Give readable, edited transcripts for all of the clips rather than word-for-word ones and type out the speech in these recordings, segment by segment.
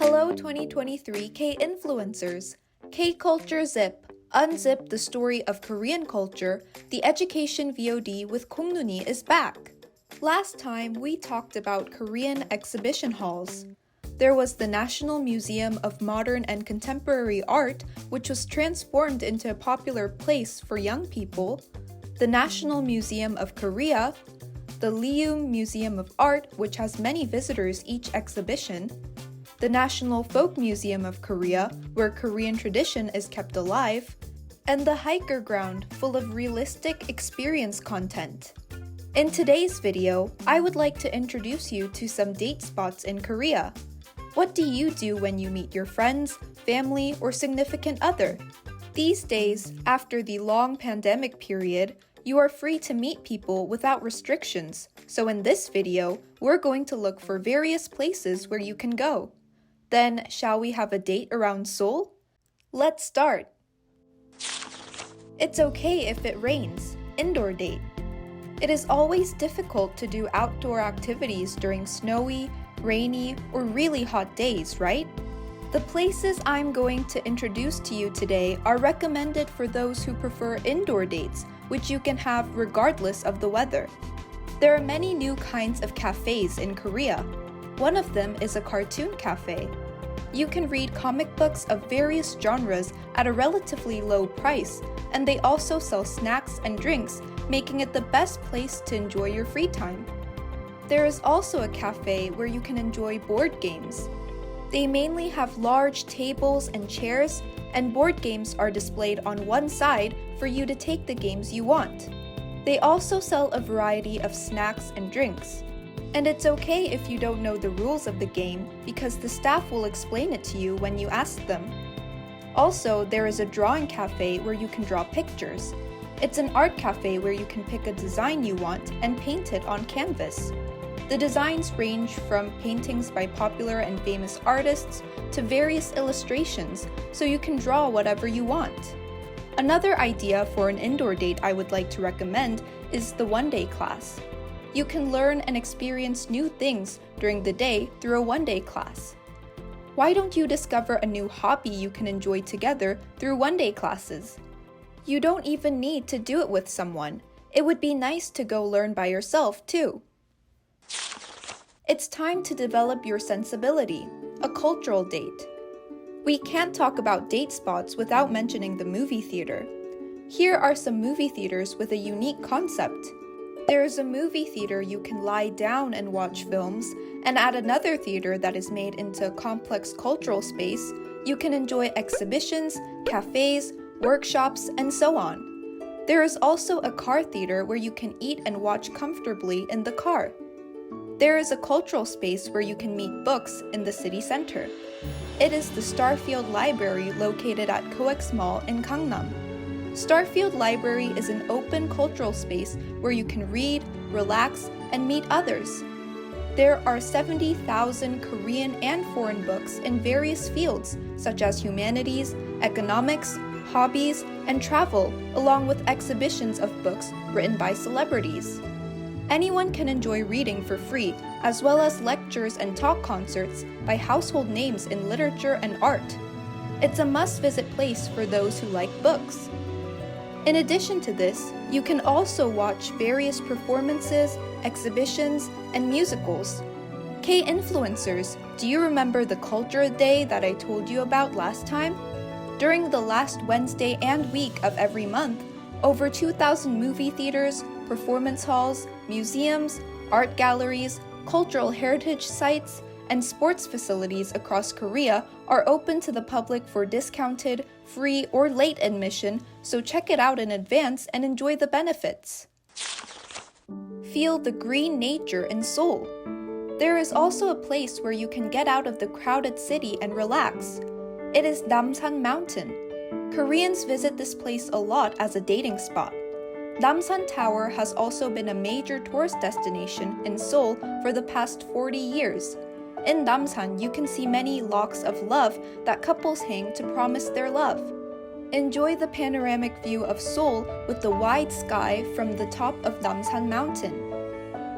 Hello 2023 K-influencers! K-culture.zip, Unzip the story of Korean culture, the education VOD with Kongnuni is back. Last time we talked about Korean exhibition halls. There was the National Museum of Modern and Contemporary Art, which was transformed into a popular place for young people, the National Museum of Korea, the Leum Museum of Art, which has many visitors each exhibition, the National Folk Museum of Korea, where Korean tradition is kept alive, and the Hiker Ground, full of realistic experience content. In today's video, I would like to introduce you to some date spots in Korea. What do you do when you meet your friends, family, or significant other? These days, after the long pandemic period, you are free to meet people without restrictions, so in this video, we're going to look for various places where you can go. Then, shall we have a date around Seoul? Let's start! It's okay if it rains. Indoor date. It is always difficult to do outdoor activities during snowy, rainy, or really hot days, right? The places I'm going to introduce to you today are recommended for those who prefer indoor dates, which you can have regardless of the weather. There are many new kinds of cafes in Korea. One of them is a cartoon cafe. You can read comic books of various genres at a relatively low price, and they also sell snacks and drinks, making it the best place to enjoy your free time. There is also a cafe where you can enjoy board games. They mainly have large tables and chairs, and board games are displayed on one side for you to take the games you want. They also sell a variety of snacks and drinks. And it's okay if you don't know the rules of the game because the staff will explain it to you when you ask them. Also, there is a drawing cafe where you can draw pictures. It's an art cafe where you can pick a design you want and paint it on canvas. The designs range from paintings by popular and famous artists to various illustrations, so you can draw whatever you want. Another idea for an indoor date I would like to recommend is the one-day class. You can learn and experience new things during the day through a one-day class. Why don't you discover a new hobby you can enjoy together through one-day classes? You don't even need to do it with someone. It would be nice to go learn by yourself, too. It's time to develop your sensibility, a cultural date. We can't talk about date spots without mentioning the movie theater. Here are some movie theaters with a unique concept. There is a movie theater you can lie down and watch films, and at another theater that is made into a complex cultural space, you can enjoy exhibitions, cafes, workshops, and so on. There is also a car theater where you can eat and watch comfortably in the car. There is a cultural space where you can meet books in the city center. It is the Starfield Library located at COEX Mall in Gangnam. Starfield Library is an open cultural space where you can read, relax, and meet others. There are 70,000 Korean and foreign books in various fields such as humanities, economics, hobbies, and travel, along with exhibitions of books written by celebrities. Anyone can enjoy reading for free, as well as lectures and talk concerts by household names in literature and art. It's a must-visit place for those who like books. In addition to this, you can also watch various performances, exhibitions, and musicals. K-influencers, do you remember the Culture Day that I told you about last time? During the last Wednesday and week of every month, over 2,000 movie theaters, performance halls, museums, art galleries, cultural heritage sites, and sports facilities across Korea are open to the public for discounted, free, or late admission, so check it out in advance and enjoy the benefits. Feel the green nature in Seoul. There is also a place where you can get out of the crowded city and relax. It is Namsan Mountain. Koreans visit this place a lot as a dating spot. Namsan Tower has also been a major tourist destination in Seoul for the past 40 years. In Namsan, you can see many locks of love that couples hang to promise their love. Enjoy the panoramic view of Seoul with the wide sky from the top of Namsan Mountain.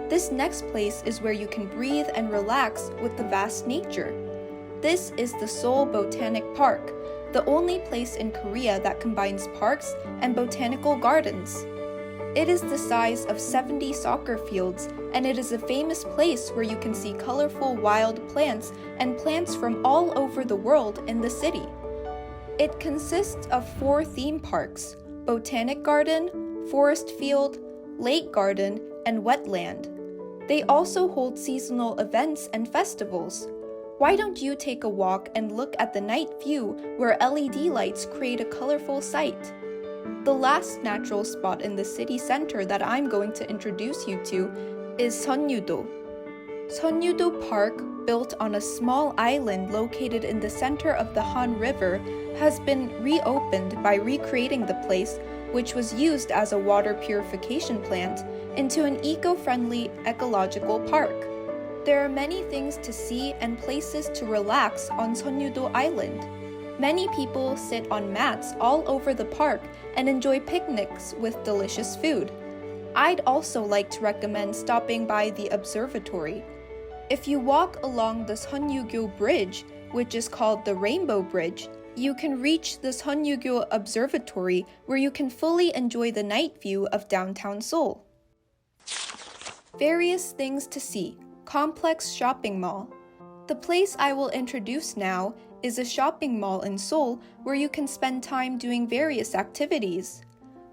This next place is where you can breathe and relax with the vast nature. This is the Seoul Botanic Park, the only place in Korea that combines parks and botanical gardens. It is the size of 70 soccer fields, and it is a famous place where you can see colorful wild plants and plants from all over the world in the city. It consists of 4 theme parks: Botanic Garden, Forest Field, Lake Garden, and Wetland. They also hold seasonal events and festivals. Why don't you take a walk and look at the night view where LED lights create a colorful sight? The last natural spot in the city center that I'm going to introduce you to is Seonyu-do. Seonyu-do Park, built on a small island located in the center of the Han River, has been reopened by recreating the place, which was used as a water purification plant, into an eco-friendly ecological park. There are many things to see and places to relax on Seonyu-do Island. Many people sit on mats all over the park and enjoy picnics with delicious food. I'd also like to recommend stopping by the observatory. If you walk along the Seonyu-gyo Bridge, which is called the Rainbow Bridge, you can reach the Seonyu-gyo Observatory, where you can fully enjoy the night view of downtown Seoul. Various things to see. Complex Shopping Mall. The place I will introduce now is a shopping mall in Seoul where you can spend time doing various activities.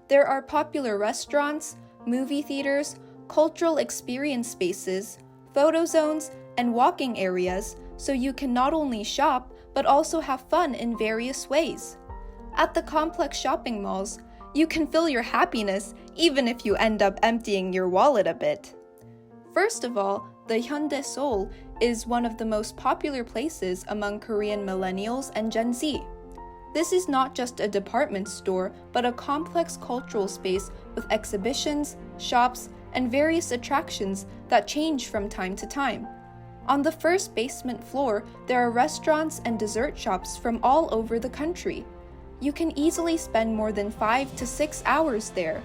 There are popular restaurants, movie theaters, cultural experience spaces, photo zones, and walking areas, so you can not only shop but also have fun in various ways. At the complex shopping malls, you can feel your happiness even if you end up emptying your wallet a bit. First of all, the Hyundai Seoul is one of the most popular places among Korean millennials and Gen Z. This is not just a department store, but a complex cultural space with exhibitions, shops, and various attractions that change from time to time. On the first basement floor, there are restaurants and dessert shops from all over the country. You can easily spend more than 5 to 6 hours there.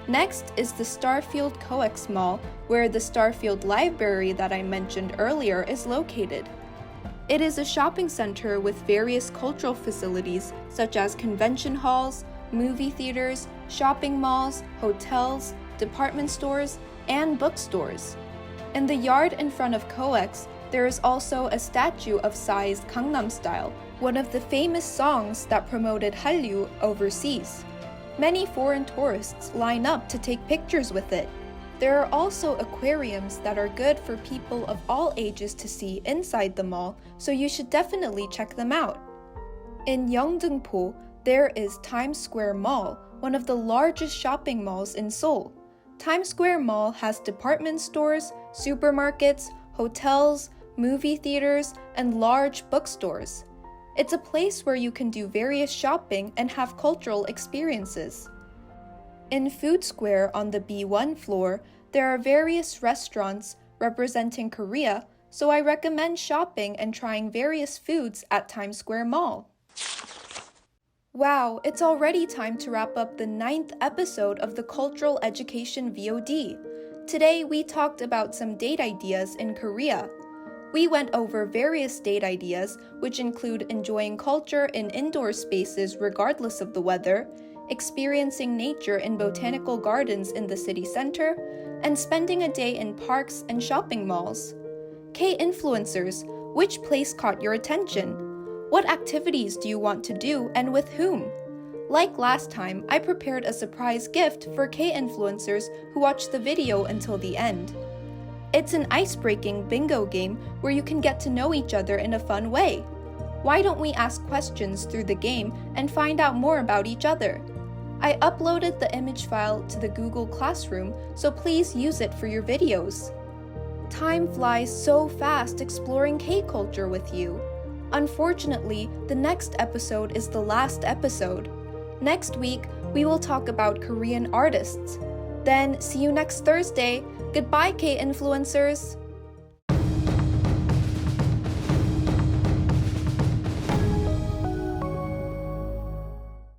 Next is the Starfield COEX Mall, where the Starfield Library that I mentioned earlier is located. It is a shopping center with various cultural facilities such as convention halls, movie theaters, shopping malls, hotels, department stores, and bookstores. In the yard in front of COEX, there is also a statue of Psy's Gangnam Style, one of the famous songs that promoted Hallyu overseas. Many foreign tourists line up to take pictures with it. There are also aquariums that are good for people of all ages to see inside the mall, so you should definitely check them out. In Yeongdeungpo, there is Times Square Mall, one of the largest shopping malls in Seoul. Times Square Mall has department stores, supermarkets, hotels, movie theaters, and large bookstores. It's a place where you can do various shopping and have cultural experiences. In Food Square on the B1 floor, there are various restaurants representing Korea, so I recommend shopping and trying various foods at Times Square Mall. Wow, it's already time to wrap up the 9th episode of the Cultural Education VOD. Today we talked about some date ideas in Korea. We went over various date ideas, which include enjoying culture in indoor spaces regardless of the weather, experiencing nature in botanical gardens in the city center, and spending a day in parks and shopping malls. K-influencers, which place caught your attention? What activities do you want to do and with whom? Like last time, I prepared a surprise gift for K-influencers who watch the video until the end. It's an ice-breaking bingo game where you can get to know each other in a fun way. Why don't we ask questions through the game and find out more about each other? I uploaded the image file to the Google Classroom, so please use it for your videos. Time flies so fast exploring K-culture with you. Unfortunately, the next episode is the last episode. Next week, we will talk about Korean artists. Then, see you next Thursday. Goodbye, K-influencers!